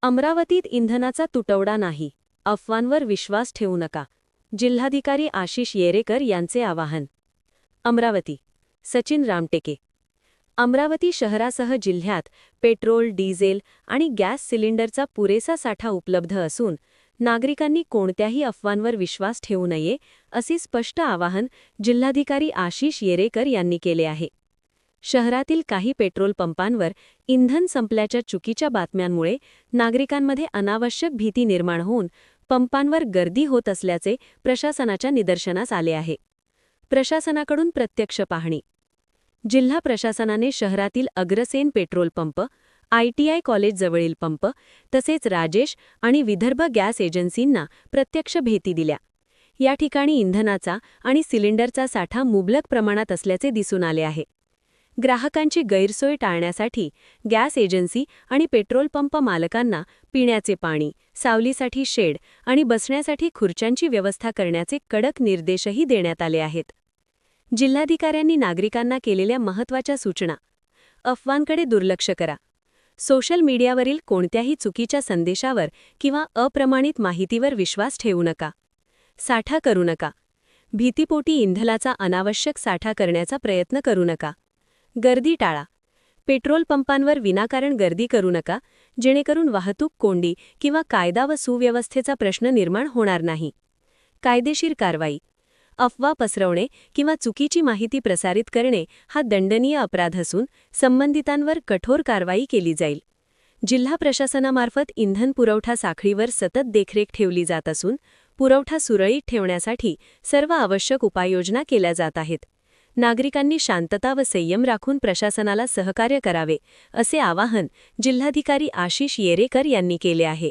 अमरावतीत इंधनाचा तुटवडा नाही, अफवांवर विश्वास ठेवू नका. जिल्हाधिकारी आशिष येरेकर यांचे आवाहन. अमरावती. सचिन रामटेके. अमरावती शहरासह जिल्ह्यात पेट्रोल, डिझेल आणि गॅस सिलेंडरचा पुरेसा साठा उपलब्ध असून नागरिकांनी कोणत्याही अफवांवर विश्वास ठेवू नये, असे स्पष्ट आवाहन जिल्हाधिकारी आशिष येरेकर यांनी केले आहे. शहरातील काही पेट्रोल पंपांवर इंधन संपल्याच्या चुकीच्या बातम्यांमुळे नागरिकांमध्ये अनावश्यक भीती निर्माण होऊन पंपांवर गर्दी होत असल्याचे प्रशासनाच्या निदर्शनास आले आहे. प्रशासनाकडून प्रत्यक्ष पाहणी. जिल्हा प्रशासनाने शहरातील अग्रसेन पेट्रोल पंप, ITI कॉलेजजवळील पंप तसेच राजेश आणि विदर्भ गॅस एजन्सींना प्रत्यक्ष भेटी दिल्या. या ठिकाणी इंधनाचा आणि सिलेंडरचा साठा मुबलक प्रमाणात असल्याचे दिसून आले आहे. ग्राहकांची गैरसोय टाळण्यासाठी गॅस एजन्सी आणि पेट्रोल पंप मालकांना पिण्याचे पाणी, सावलीसाठी शेड आणि बसण्यासाठी खुर्च्यांची व्यवस्था करण्याचे कडक निर्देशही देण्यात आले आहेत. जिल्हाधिकाऱ्यांनी नागरिकांना केलेल्या महत्त्वाच्या सूचना. अफवांकडे दुर्लक्ष करा. सोशल मीडियावरील कोणत्याही चुकीच्या संदेशावर किंवा अप्रमाणित माहितीवर विश्वास ठेवू नका. साठा करू नका. भीतीपोटी इंधनाचा अनावश्यक साठा करण्याचा प्रयत्न करू नका. गर्दी टाळा. पेट्रोल पंपांवर विनाकारण गर्दी करू नका, जेणेकरून वाहतूक कोंडी किंवा कायदा व सुव्यवस्थेचा प्रश्न निर्माण होणार नाही. कायदेशीर कारवाई. अफवा पसरवणे किंवा चुकीची माहिती प्रसारित करणे हा दंडनीय अपराध असून संबंधितांवर कठोर कारवाई केली जाईल. जिल्हा प्रशासनामार्फत इंधन पुरवठा साखळीवर सतत देखरेख ठेवली जात असून पुरवठा सुरळीत ठेवण्यासाठी सर्व आवश्यक उपाययोजना केल्या जात आहेत. नागरिकांनी शांतता व संयम राखून प्रशासनाला सहकार्य करावे, असे आवाहन जिल्हाधिकारी आशिष येरेकर यांनी केले आहे.